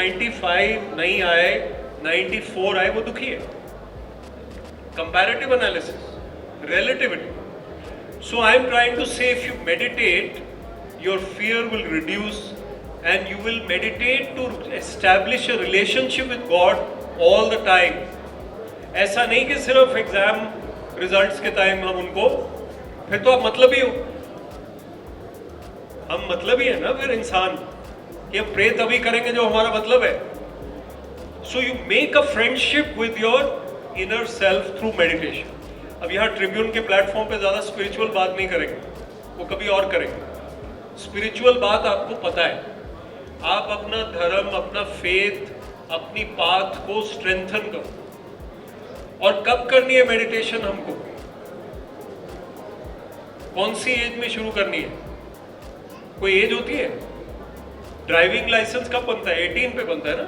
95 नहीं आए, 94 आए, वो दुखी है. Comparative analysis, relativity. So I am trying to say, if you meditate, your fear will reduce, and you will meditate to establish a relationship with God all the time. ऐसा नहीं कि सिर्फ एग्जाम रिजल्ट्स के time हम उनको, फिर तो आप मतलब ही हो. हम मतलब ही है ना फिर इंसान, कि हम प्रे तभी करेंगे जो हमारा मतलब है. So you make a friendship with your inner self through meditation. अब यहाँ ट्रिब्यून के प्लेटफॉर्म पे ज़्यादा स्पिरिचुअल बात नहीं करेंगे, वो कभी और करेंगे. स्पिरिचुअल बात आपको पता है, आप अपना धर्म, अपना फेथ, अपनी पाथ को स्ट्रेंथन करो. और कब करनी है मेडिटेशन हमको, कौन सी एज में शुरू करनी है? कोई एज होती है? ड्राइविंग लाइसेंस कब बनता है? 18 पे बनता है ना.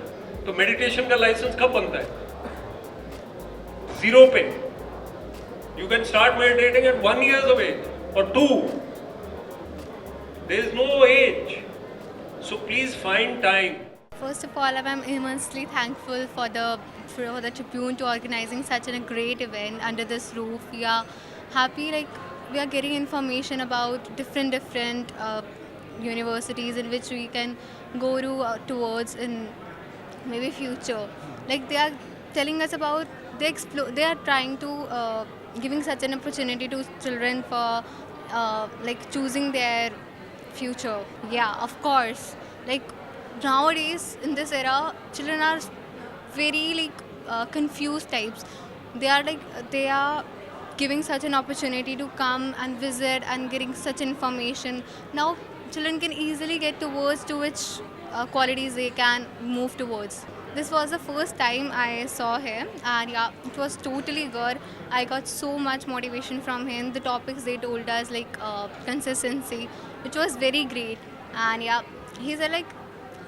तो मेडिटेशन का लाइसेंस कब बनता है? 0 पे. You can start meditating at 1 year of age or 2. There is no age. So please find time. First of all, I'm immensely thankful for the Tribune to organizing such a great event under this roof. We are happy, like we are getting information about different universities in which we can go towards in maybe future. Like they are telling us about they are trying to giving such an opportunity to children for like choosing their future. Yeah, of course. Like nowadays in this era, children are very like confused types. They are giving such an opportunity to come and visit and getting such information. Now children can easily get towards to which qualities they can move towards. This was the first time I saw him, and yeah, it was totally good. I got so much motivation from him. The topics they told us, like consistency, which was very great. And yeah, he said like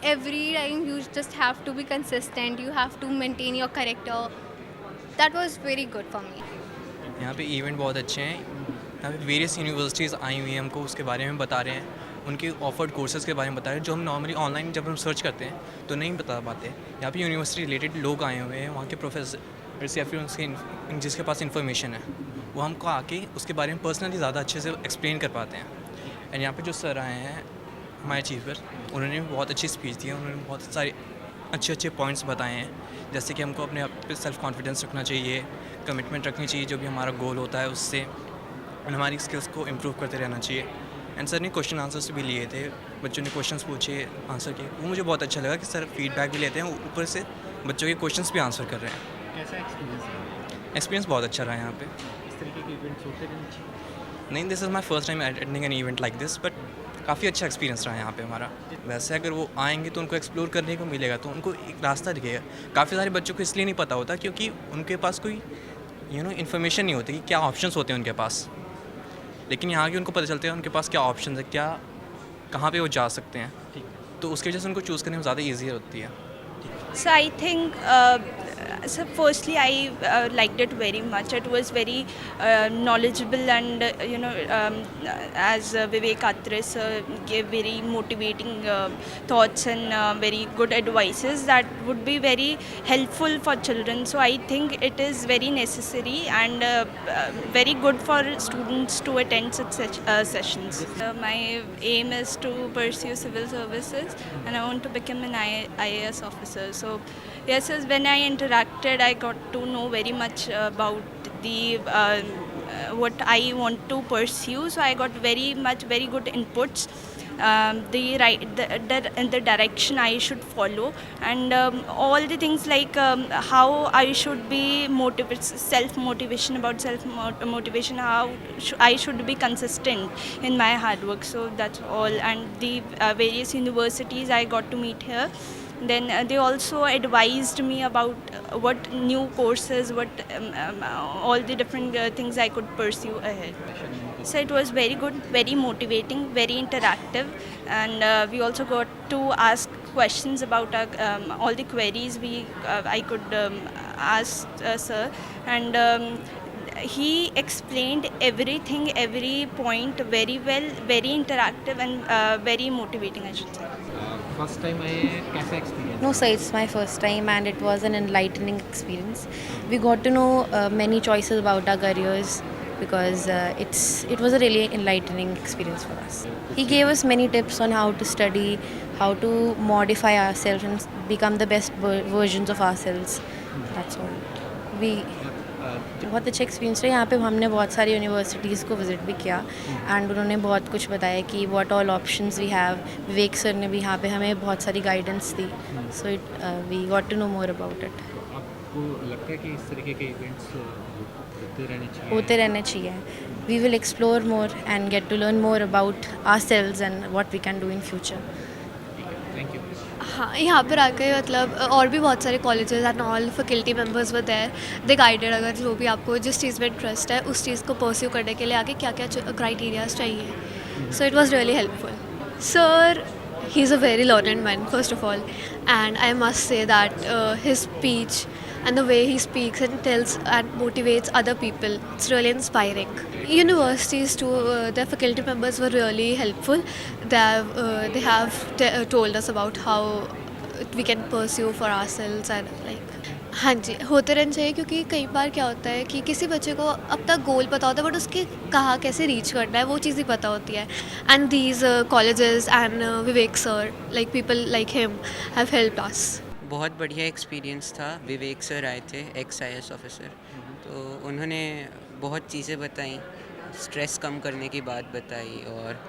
every time you just have to be consistent. You have to maintain your character. That was very good for me. यहाँ पे event बहुत अच्छे हैं. यहाँ पे various universities आई हुई हैं, हमको उसके बारे में बता रहे हैं, उनके ऑफर्ड कोर्सेज़ के बारे में बता रहे हैं, जो हम नॉर्मली ऑनलाइन जब हम सर्च करते हैं तो नहीं बता पाते. यहाँ पे यूनिवर्सिटी रिलेटेड लोग आए हुए हैं, वहाँ के प्रोफेसर या फिर उसके जिसके पास इन्फॉर्मेशन है, वो हमको आके उसके बारे में पर्सनली ज़्यादा अच्छे से एक्सप्लेन कर पाते हैं. एंड यहाँ पे जो सर आए हैं हमारे चीफ पर, उन्होंने बहुत अच्छी स्पीच दी है. उन्होंने बहुत सारे अच्छे पॉइंट्स बताए हैं, जैसे कि हमको अपने आप पे सेल्फ कॉन्फिडेंस रखना चाहिए, कमिटमेंट रखनी चाहिए जो भी हमारा गोल होता है उससे, और हमारी स्किल्स को इम्प्रूव करते रहना चाहिए. एंड सर ने क्वेश्चन आंसर्स भी लिए थे, बच्चों ने क्वेश्चंस पूछे, आंसर किए. वो मुझे बहुत अच्छा लगा कि सर फीडबैक भी लेते हैं, ऊपर से बच्चों के क्वेश्चंस भी आंसर कर रहे हैं. कैसा एक्सपीरियंस है? एक्सपीरियंस बहुत अच्छा रहा यहाँ पे. इस तरीके के इवेंट्स होते रहने चाहिए. नहीं, this is my first time attending an event like this, but काफ़ी अच्छा एक्सपीरियंस रहा यहाँ पे हमारा. वैसे अगर वो आएंगे तो उनको एक्सप्लोर करने को मिलेगा, तो उनको एक रास्ता दिखेगा. काफ़ी सारे बच्चों को इसलिए नहीं पता होता क्योंकि उनके पास कोई इन्फॉर्मेशन नहीं होती कि क्या ऑप्शंस होते हैं उनके पास. लेकिन यहाँ के उनको पता चलते हैं उनके पास क्या ऑप्शन है, क्या कहाँ पे वो जा सकते हैं. तो उसकी वजह से उनको चूज़ करने में ज़्यादा ईजी होती है. So I think, so firstly I liked it very much. It was very knowledgeable and as Vivek Atre gave very motivating thoughts and very good advices that would be very helpful for children. So I think it is very necessary and very good for students to attend such sessions. My aim is to pursue civil services and I want to become an IAS officer. So yes, when I interacted, I got to know very much about the what I want to pursue. So I got very good inputs, the direction I should follow, and all the things like how I should be self-motivation, how I should be consistent in my hard work. So that's all. And the various universities I got to meet here. Then they also advised me about what new courses, what all the different things I could pursue ahead. So it was very good, very motivating, very interactive, and we also got to ask questions about all the queries I could ask sir, and he explained everything, every point very well, very interactive and very motivating, I should say. First time आए, कैसा experience? No, sir, it's my first time and it was an enlightening experience. We got to know many choices about our careers because it was a really enlightening experience for us. He gave us many tips on how to study, how to modify ourselves and become the best versions of ourselves. That's all. We बहुत अच्छा experience रहा। यहाँ पे हमने बहुत सारी universities को visit भी किया एंड उन्होंने बहुत कुछ बताया कि what all options we have. Vivek sir ने भी यहाँ पे हमें बहुत सारी गाइडेंस दी, so we got to know more about it. आपको लगता है कि इस तरीके के इवेंट्स होते रहने चाहिए। We will explore more and get to learn more about ourselves and what we can do in future. Thank you. हाँ, यहाँ पर आके मतलब और भी बहुत सारे colleges and all faculty members were there. They guided अगर जो भी आपको जिस चीज़ में इंटरेस्ट है उस चीज़ को परस्यू करने के लिए आगे क्या क्या क्राइटेरियाज चाहिए। So it was really helpful. Sir, he is a very learned man first of all, and I must say that his speech and the way he speaks and tells and motivates other people, it's really inspiring. Universities too, their faculty members were really helpful. They have told us about how we can pursue for ourselves and like हाँ जी, होते रहना चाहिए क्योंकि कई बार क्या होता है कि किसी बच्चे को अब तक गोल पता होता है बट उसके कहाँ कैसे रीच करना है वो चीज़ ही पता होती है। And these colleges and Vivek sir like people like him have helped अस। बहुत बढ़िया एक्सपीरियंस था। विवेक सर आए थे, एक्स IAS ऑफिसर, तो उन्होंने बहुत चीज़ें बताई, स्ट्रेस कम करने की बात बताई और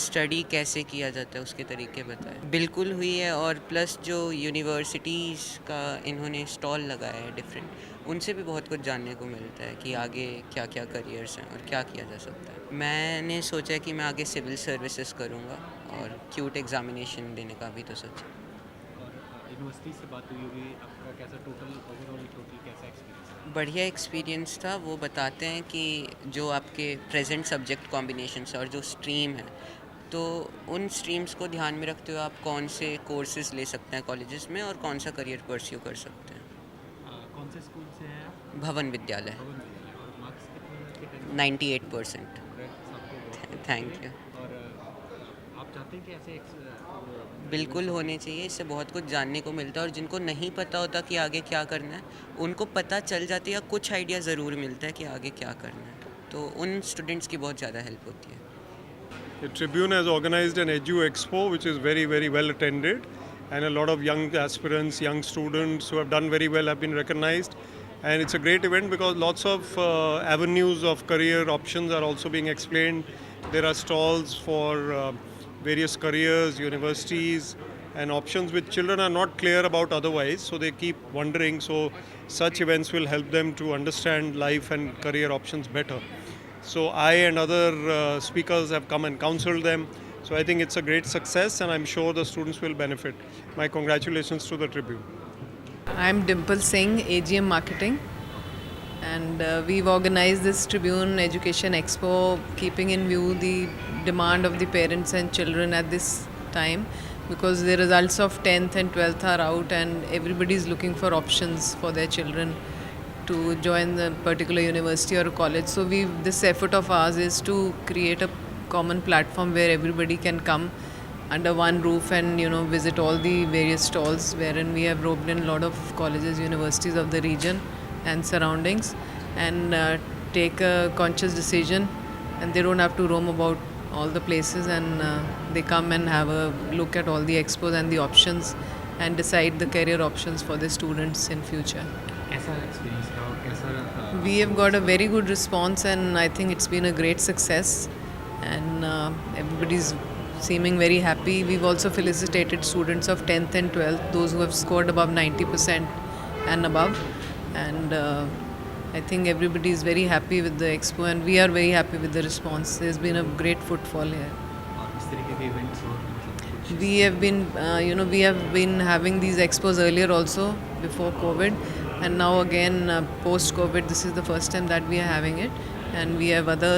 स्टडी कैसे किया जाता है उसके तरीके बताए। बिल्कुल हुई है, और प्लस जो यूनिवर्सिटीज़ का इन्होंने स्टॉल लगाया है डिफरेंट, उनसे भी बहुत कुछ जानने को मिलता है कि आगे क्या क्या करियर्स हैं और क्या किया जा सकता है। मैंने सोचा कि मैं आगे सिविल सर्विसेज करूँगा और क्यूट एग्ज़ामिनेशन देने का भी तो सोचा। यूनिवर्सिटी से बात हुई होगी, आपका कैसा ओवरऑल कैसा एक्सपीरियंस है? बढ़िया एक्सपीरियंस था। वो बताते हैं कि जो आपके प्रेजेंट सब्जेक्ट कॉम्बिनेशंस और जो स्ट्रीम है, तो उन स्ट्रीम्स को ध्यान में रखते हुए आप कौन से कोर्सेज ले सकते हैं कॉलेजेस में और कौन सा करियर परस्यू कर सकते हैं। कौन से स्कूल से हैं आप? भवन विद्यालय। और मार्क्स कितने? 98%। Thank you. और आप चाहते हैं कि ऐसे बिल्कुल होने चाहिए, इससे बहुत कुछ जानने को मिलता है और जिनको नहीं पता होता कि आगे क्या करना है उनको पता चल जाती है या कुछ आइडिया ज़रूर मिलता है कि आगे क्या करना है, तो उन स्टूडेंट्स की बहुत ज़्यादा हेल्प होती है। The Tribune has organized an Edu Expo, which is very, very well attended, and a lot of young aspirants, young students who have done very well have been recognized. And it's a great event because lots of avenues of career options are also being explained. There are stalls for various careers, universities, and options which children are not clear about otherwise, so they keep wondering. So such events will help them to understand life and career options better. So I and other speakers have come and counseled them. So I think it's a great success and I'm sure the students will benefit. My congratulations to the Tribune. I'm Dimple Singh, AGM Marketing, and we've organized this Tribune Education Expo keeping in view the demand of the parents and children at this time, because the results of 10th and 12th are out and everybody is looking for options for their children to join the particular university or college. So this effort of ours is to create a common platform where everybody can come under one roof and visit all the various stalls, wherein we have roped in a lot of colleges, universities of the region and surroundings, and take a conscious decision, and they don't have to roam about all the places, and they come and have a look at all the expos and the options and decide the career options for the students in future. कैसा experience था और कैसा? We have got a very good response and I think it's been a great success, and everybody's seeming very happy. We've also felicitated students of 10th and 12th, those who have scored above 90% and above, and I think everybody is very happy with the expo and we are very happy with the response. There's been a great footfall here. और इस तरीके के events और मतलब We have been, we have been having these expos earlier also before COVID, and now again post-COVID, this is the first time that we are having it, and we have other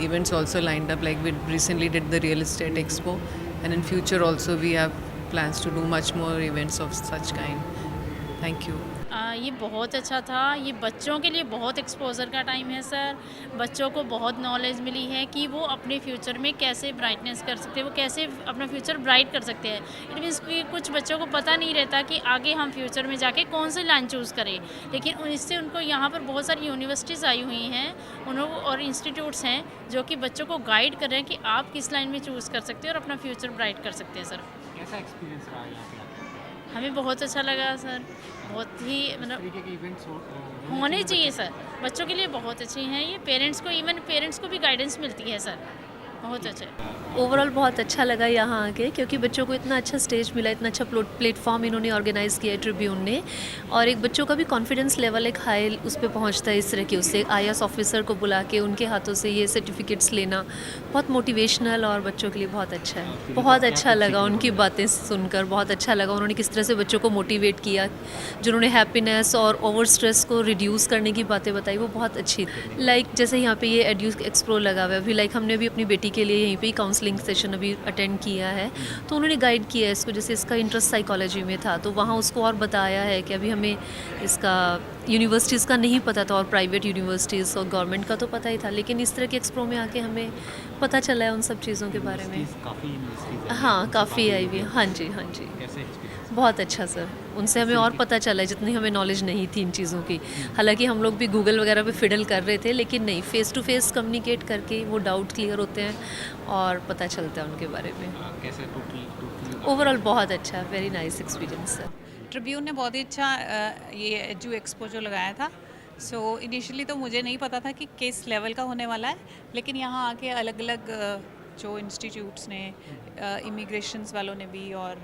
events also lined up. Like we recently did the real estate expo, and in future also we have plans to do much more events of such kind. Thank you. ये बहुत अच्छा था। ये बच्चों के लिए बहुत exposure का टाइम है सर। बच्चों को बहुत नॉलेज मिली है कि वो अपने फ्यूचर में कैसे ब्राइटनेस कर सकते हैं, वो कैसे अपना फ्यूचर ब्राइट कर सकते हैं। इट मीन्स कि कुछ बच्चों को पता नहीं रहता कि आगे हम फ्यूचर में जाके कौन सी लाइन चूज़ करें, लेकिन इससे उनको यहाँ पर बहुत सारी यूनिवर्सिटीज़ आई हुई हैं उन्होंने और इंस्टीट्यूट्स हैं जो कि बच्चों को गाइड कर रहे हैं कि आप किस लाइन में चूज़ कर सकते हैं और अपना फ्यूचर ब्राइट कर सकते हैं सर। कैसा एक्सपीरियंस रहा यहाँ पे आके? हमें बहुत अच्छा लगा सर, बहुत ही इस मतलब तरीके के इवेंट्स होने चाहिए सर। बच्चों के लिए बहुत अच्छे हैं ये, पेरेंट्स को इवन पेरेंट्स को भी गाइडेंस मिलती है सर, बहुत अच्छे। ओवरऑल बहुत अच्छा लगा यहाँ आके, क्योंकि बच्चों को इतना अच्छा स्टेज मिला, इतना अच्छा प्लेटफॉर्म इन्होंने ऑर्गेनाइज़ किया है ट्रिब्यून ने, और एक बच्चों का भी कॉन्फिडेंस लेवल एक हाई उस पर पहुँचता है इस तरह के। उससे IAS ऑफिसर को बुला के उनके हाथों से ये सर्टिफिकेट्स लेना बहुत मोटिवेशनल और बच्चों के लिए बहुत अच्छा है। बहुत अच्छा लगा उनकी बातें सुनकर, बहुत अच्छा लगा उन्होंने किस तरह से बच्चों को मोटिवेट किया, जो उन्होंने हैप्पीनेस और ओवर स्ट्रेस को रिड्यूस करने की बातें बताई वो बहुत अच्छी थी। लाइक जैसे यहाँ पे ये एड्यू एक्सप्रो लगा हुआ है अभी, लाइक हमने भी अपनी बेटी के लिए यहीं पे काउंसलिंग सेशन अभी अटेंड किया है, तो उन्होंने गाइड किया है इसको। जैसे इसका इंटरेस्ट साइकोलॉजी में था तो वहाँ उसको और बताया है कि अभी हमें इसका यूनिवर्सिटीज़ का नहीं पता था और प्राइवेट यूनिवर्सिटीज़ और गवर्नमेंट का तो पता ही था, लेकिन इस तरह के एक्सप्रो में आके हमें पता चला है उन सब चीज़ों के बारे में। काफ़ी यूनिवर्सिटीज़ हाँ, काफ़ी आई हुई है। हाँ जी, हाँ जी, कैसे एक्सपीरियंस? बहुत अच्छा सर। उनसे हमें और पता चला है जितनी हमें नॉलेज नहीं थी इन चीज़ों की। हालांकि हम लोग भी गूगल वगैरह पे फिडल कर रहे थे, लेकिन नहीं, फेस टू फेस कम्युनिकेट करके वो डाउट क्लियर होते हैं और पता चलता है उनके बारे में। कैसे टोटली ओवरऑल बहुत अच्छा, very nice experience sir. Tribune ने बहुत ही अच्छा ये एजू एक्सपो जो लगाया था। सो इनिशियली तो मुझे नहीं पता था कि किस लेवल का होने वाला है, लेकिन यहाँ आके अलग अलग जो इंस्टीट्यूट्स ने, इमिग्रेशंस वालों ने भी और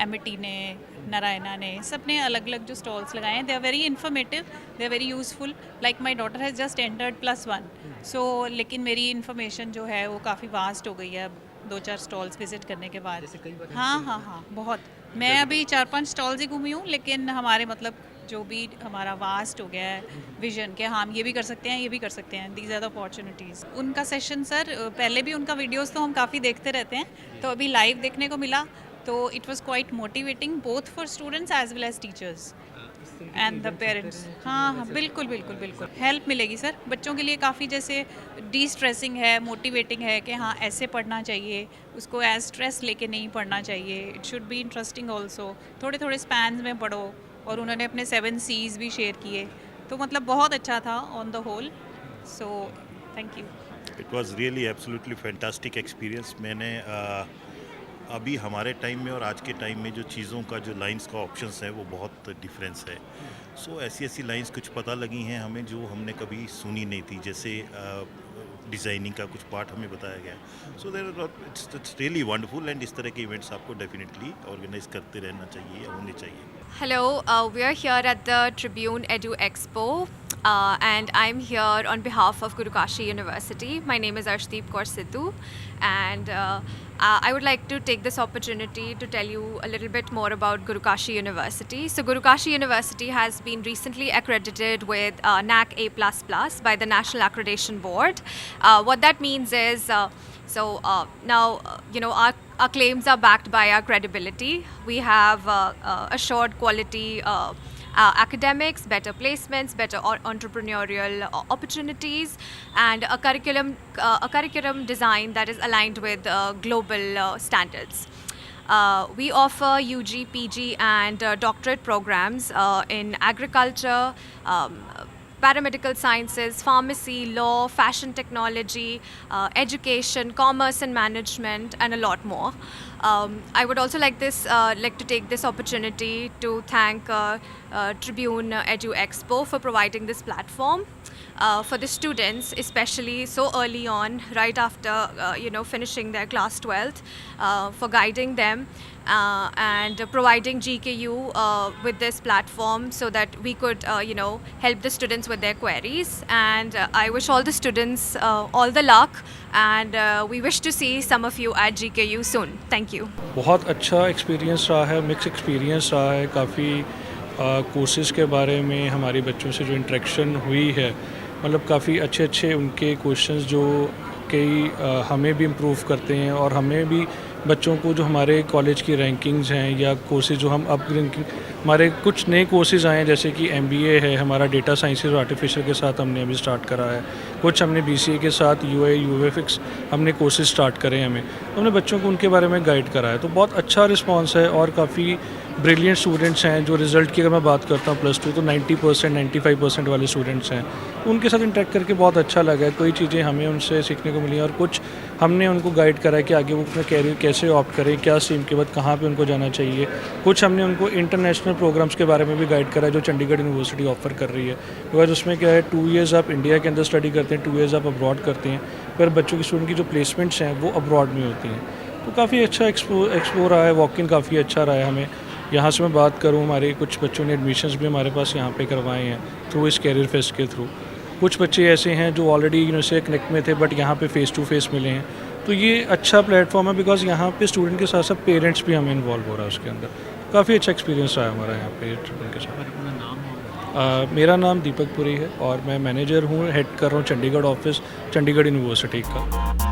MIT ने, नारायणा ने, सब ने अलग अलग जो स्टॉल्स लगाए हैं, they are very informative, they are very useful. Like my daughter has just entered +1, so लेकिन मेरी इन्फॉर्मेशन जो है वो काफ़ी वास्ट हो गई है अब 2-4 स्टॉल्स विजिट करने के बाद। हाँ, बहुत। मैं अभी 4-5 स्टॉल्स ही घूमी हूँ, लेकिन हमारे मतलब जो भी हमारा वास्ट हो गया है विजन के, हाँ हम ये भी कर सकते हैं, ये भी कर सकते हैं, दीज आर द अपॉर्चुनिटीज़। उनका सेशन सर, पहले भी उनका वीडियोस तो हम काफ़ी देखते रहते हैं, तो अभी लाइव देखने को मिला, तो it was quite motivating both for students as well as teachers and the parents. हाँ, बिल्कुल हेल्प मिलेगी सर। बच्चों के लिए काफ़ी जैसे डी स्ट्रेसिंग है, मोटिवेटिंग है कि हाँ ऐसे पढ़ना चाहिए, उसको एज स्ट्रेस लेके नहीं पढ़ना चाहिए। It should be interesting also, थोड़े स्पैन्स में पढ़ो, और उन्होंने अपने 7 C's भी शेयर किए, तो मतलब बहुत अच्छा था on the whole. So thank you. It was really absolutely fantastic experience. मैंने अभी हमारे टाइम में और आज के टाइम में जो चीज़ों का, जो लाइंस का ऑप्शंस है वो बहुत डिफरेंस है। सो ऐसी लाइंस कुछ पता लगी हैं हमें जो हमने कभी सुनी नहीं थी, जैसे डिज़ाइनिंग का कुछ पार्ट हमें बताया गया। So it's really wonderful, and इस तरह के इवेंट्स आपको डेफिनेटली ऑर्गेनाइज करते रहना चाहिए, होने चाहिए। Hello, we are here at the Tribune Edu Expo, and I'm here on behalf of Guru Kashi University. My name is Arshdeep Kaur Sidhu, and I would like to take this opportunity to tell you a little bit more about Guru Kashi University. So Guru Kashi University has been recently accredited with NAC A++ by the National Accreditation Board. What that means is, now our claims are backed by our credibility. We have assured quality academics, better placements, better entrepreneurial opportunities, and a curriculum design that is aligned with global standards. We offer UG, PG, and doctorate programs in agriculture, paramedical sciences, pharmacy, law, fashion technology, education, commerce and management, and a lot more. I would also like to take this opportunity to thank Tribune Edu Expo for providing this platform for the students, especially so early on, right after finishing their class 12th, for guiding them and providing GKU with this platform so that we could help the students with their queries. And I wish all the students all the luck, and we wish to see some of you at GKU soon. Thank you. बहुत अच्छा experience रहा है, mix experience रहा है। काफ़ी courses के बारे में हमारी बच्चों से जो इंटरेक्शन हुई है, मतलब काफ़ी अच्छे उनके क्वेश्चंस जो कई हमें भी इम्प्रूव करते हैं और हमें भी बच्चों को जो हमारे कॉलेज की रैंकिंग्स हैं या कोर्सेज जो हम अप रैंकिंग, हमारे कुछ नए कोर्सेज आए हैं जैसे कि MBA है हमारा डेटा साइंसेज और आर्टिफिशियल के साथ हमने अभी स्टार्ट करा है, कुछ हमने BCA के साथ UI UFX हमने कोर्सेज स्टार्ट करे हैं हमें, तो हमने बच्चों को उनके बारे में गाइड करा है। तो बहुत अच्छा रिस्पॉन्स है और काफ़ी ब्रिलियंट स्टूडेंट्स हैं। जो रिज़ल्ट की अगर मैं बात करता हूँ +2 तो 90% 95% वाले स्टूडेंट्स हैं, तो उनके साथ इंटरेक्ट करके बहुत अच्छा लगा है। कई चीज़ें हमें उनसे सीखने को मिली और कुछ हमने उनको गाइड करा है कि आगे वो अपना कैरियर कैसे ऑप्ट करें, क्या स्ट्रीम के बाद कहाँ पे उनको जाना चाहिए। कुछ हमने उनको इंटरनेशनल प्रोग्राम्स के बारे में भी गाइड करा है जो चंडीगढ़ यूनिवर्सिटी ऑफर कर रही है, बिकॉज उसमें क्या है 2 ईयर्स आप इंडिया के अंदर स्टडी करते हैं, 2 ईयर्स आप अब्रॉड करते हैं, पर बच्चों की स्टूडेंट की जो प्लेसमेंट्स हैं वो अब्रॉड में होती हैं। तो काफ़ी अच्छा एक्सप्लो रहा है, वॉक इन काफ़ी अच्छा रहा है हमें। यहाँ से मैं बात करूँ, हमारे कुछ बच्चों ने एडमिशन्स भी हमारे पास यहाँ पे करवाए हैं थ्रू इस कैरियर फेस्ट के थ्रू। कुछ बच्चे ऐसे हैं जो ऑलरेडी यूनिवर्सिटी कनेक्ट में थे बट यहाँ पे फेस टू फेस मिले हैं, तो ये अच्छा प्लेटफॉर्म है बिकॉज यहाँ पे स्टूडेंट के साथ साथ पेरेंट्स भी हमें इन्वॉल्व हो रहा है उसके अंदर। काफ़ी अच्छा एक्सपीरियंस रहा है हमारा यहाँ पे ट्रिब्यून के साथ। मेरा नाम दीपक पुरी है और मैं मैनेजर हूँ, हेड कर रहा हूँ चंडीगढ़ ऑफिस चंडीगढ़ यूनिवर्सिटी का।